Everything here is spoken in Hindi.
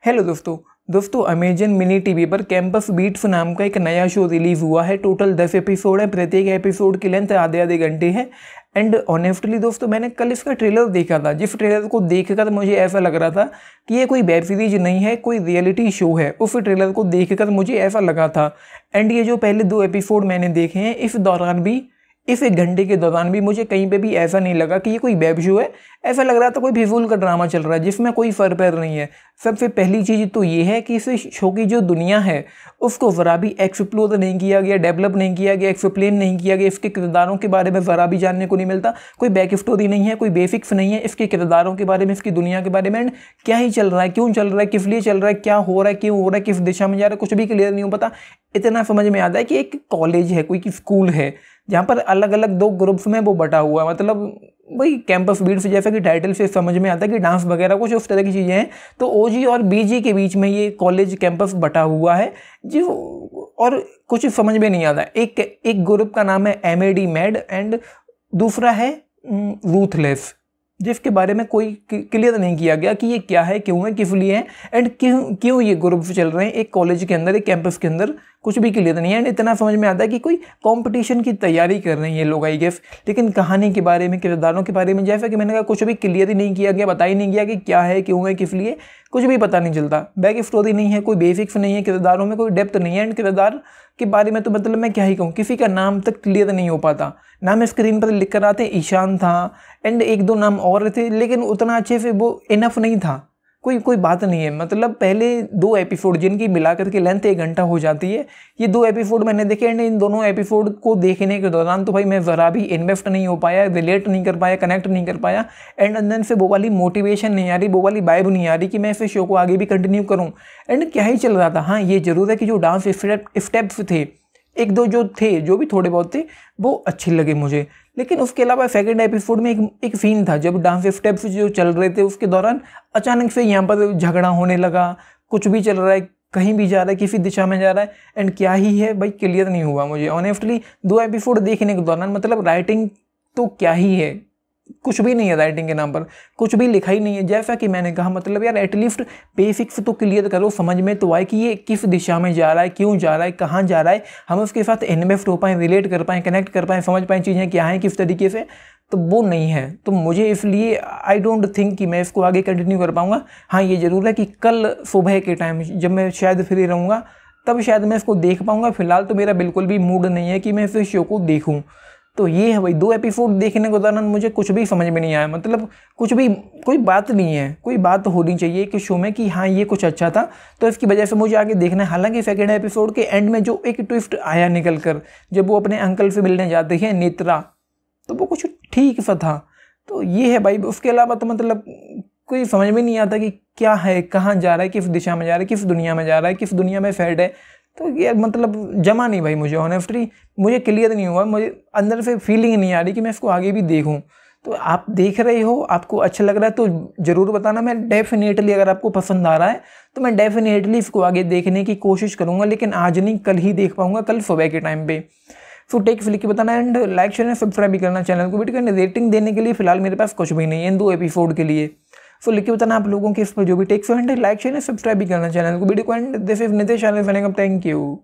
हेलो दोस्तों अमेजन मिनी टीवी पर कैंपस बीट्स नाम का एक नया शो रिलीज हुआ है। टोटल 10 एपिसोड है। प्रत्येक एपिसोड की लेंथ आधे आधे घंटे है। एंड ऑनेस्टली दोस्तों मैंने कल इसका ट्रेलर देखा था। जिस ट्रेलर को देखकर मुझे ऐसा लग रहा था कि ये कोई वेब सीरीज नहीं है, कोई रियलिटी शो है। उस ट्रेलर को देखकर मुझे ऐसा लगा था। एंड ये जो पहले 2 एपिसोड मैंने देखे हैं, इस 1 घंटे के दौरान भी मुझे कहीं पे भी ऐसा नहीं लगा कि ये कोई वेब शो है। ऐसा लग रहा था कोई फिजूल का ड्रामा चल रहा है जिसमें कोई फर पैर नहीं है। सबसे पहली चीज़ तो ये है कि इस शो की जो दुनिया है उसको ज़रा भी एक्सप्लोर नहीं किया गया, डेवलप नहीं किया गया, एक्सप्लेन नहीं किया गया। इसके किरदारों के बारे में ज़रा भी जानने को नहीं मिलता। कोई बैक स्टोरी नहीं है, कोई बेसिक्स नहीं है इसके किरदारों के बारे में, इसकी दुनिया के बारे में। एंड क्या ही चल रहा है, क्यों चल रहा है, किस लिए चल रहा है, क्या हो रहा है, क्यों हो रहा है, किस दिशा में जा रहा है, कुछ भी क्लियर नहीं हो पता। इतना समझ में आता है कि एक कॉलेज है, कोई स्कूल है जहाँ पर अलग अलग 2 ग्रुप्स में वो बटा हुआ है। मतलब वही कैंपस बीट्स जैसा कि टाइटल से समझ में आता है कि डांस वगैरह कुछ उस तरह की चीज़ें हैं। तो ओजी और बीजी के बीच में ये कॉलेज कैंपस बटा हुआ है जो और कुछ समझ में नहीं आता। एक ग्रुप का नाम है MAD मैड एंड दूसरा है रूथलेस, जिसके बारे में कोई क्लियर नहीं किया गया कि ये क्या है, क्यों है, किस लिए है एंड क्यों ये ग्रुप चल रहे हैं एक कॉलेज के अंदर, एक कैंपस के अंदर। कुछ भी क्लियर नहीं है। एंड इतना समझ में आता है कि कोई कंपटीशन की तैयारी कर रहे हैं ये लोग, आई गेस। लेकिन कहानी के बारे में, किरदारों के बारे में, जैसा कि मैंने कहा, कुछ भी क्लियर ही नहीं किया गया, बता ही नहीं गया कि क्या है, क्यों है, किस लिए, कुछ भी पता नहीं चलता। बैक स्टोरी नहीं है, कोई बेसिक्स नहीं है, किरदारों में कोई डेप्थ नहीं है। एंड किरदार के बारे में तो मतलब मैं क्या ही कहूँ, किसी का नाम तक क्लियर नहीं हो पाता। नाम स्क्रीन पर लिख कर आते, ईशान था एंड 1-2 नाम और थे, लेकिन उतना अच्छे से वो इनफ नहीं था। कोई बात नहीं है। मतलब पहले 2 एपिसोड जिनकी मिलाकर के लेंथ 1 घंटा हो जाती है, ये 2 एपिसोड मैंने देखे। एंड इन दोनों एपिसोड को देखने के दौरान तो भाई मैं ज़रा भी इन्वेस्ट नहीं हो पाया, रिलेट नहीं कर पाया, कनेक्ट नहीं कर पाया। एंड अंदर से वो वाली मोटिवेशन नहीं आ रही, वो वाली वाइब नहीं आ रही कि मैं इस शो को आगे भी कंटिन्यू करूँ। एंड क्या ही चल रहा था। हाँ, ये जरूर है कि जो डांस स्टेप्स थे, 1-2 जो थे, जो भी थोड़े बहुत थे, वो अच्छे लगे मुझे। लेकिन उसके अलावा सेकंड एपिसोड में एक सीन था जब डांस स्टेप्स जो चल रहे थे उसके दौरान अचानक से यहाँ पर झगड़ा होने लगा। कुछ भी चल रहा है, कहीं भी जा रहा है, किसी दिशा में जा रहा है। एंड क्या ही है भाई, क्लियर नहीं हुआ मुझे ऑनेस्टली 2 एपिसोड देखने के दौरान। मतलब राइटिंग तो क्या ही है, कुछ भी नहीं है राइटिंग के नाम पर, कुछ भी लिखा ही नहीं है। जैसा कि मैंने कहा, मतलब यार एटलीस्ट बेसिक्स तो क्लियर करो, समझ में तो आए कि ये किस दिशा में जा रहा है, क्यों जा रहा है, कहाँ जा रहा है। हम उसके साथ इन्वेस्ट हो पाएँ, रिलेट कर पाएँ, कनेक्ट कर पाएँ, समझ पाएँ चीज़ें क्या हैं, किस तरीके से। तो वो नहीं है। तो मुझे इसलिए आई डोंट थिंक कि मैं इसको आगे कंटिन्यू कर पाऊँगा। हाँ, ये ज़रूर है कि कल सुबह के टाइम जब मैं शायद फ्री रहूँगा तब शायद मैं इसको देख पाऊँगा। फिलहाल तो मेरा बिल्कुल भी मूड नहीं है कि मैं इस शो को देखूँ। तो ये है भाई, 2 एपिसोड देखने के दौरान मुझे कुछ भी समझ में नहीं आया। मतलब कुछ भी, कोई बात नहीं है। कोई बात होनी चाहिए कि शो में कि हाँ ये कुछ अच्छा था, तो इसकी वजह से मुझे आगे देखना है। हालांकि सेकेंड एपिसोड के एंड में जो एक ट्विस्ट आया निकल कर, जब वो अपने अंकल से मिलने जाते हैं नेत्रा, तो वो कुछ ठीक सा था। तो ये है भाई। उसके अलावा तो मतलब कोई समझ में नहीं आता कि क्या है, कहाँ जा रहा है, किस दिशा में जा रहा है, किस दुनिया में जा रहा है, किस दुनिया में फेड है। तो ये मतलब जमा नहीं भाई मुझे ऑनेस्टली, मुझे क्लियर नहीं हुआ। मुझे अंदर से फीलिंग नहीं आ रही कि मैं इसको आगे भी देखूं। तो आप देख रहे हो, आपको अच्छा लग रहा है तो ज़रूर बताना। मैं डेफिनेटली, अगर आपको पसंद आ रहा है तो मैं डेफिनेटली इसको आगे देखने की कोशिश करूँगा। लेकिन आज नहीं, कल ही देख पाऊँगा, कल सुबह के टाइम पे। सो टेक लिख के बताना एंड लाइक शेयर सब्सक्राइब भी करना चैनल को। वीडियो का रेटिंग देने के लिए फिलहाल मेरे पास कुछ भी नहीं है इन 2 एपिसोड के लिए। सो लिख के बताना आप लोगों के इस पर जो भी टेक्स हो। एंड लाइक शेयर सब्सक्राइब भी करना चैनल को, वीडियो को। And this is Nitesh, thank you.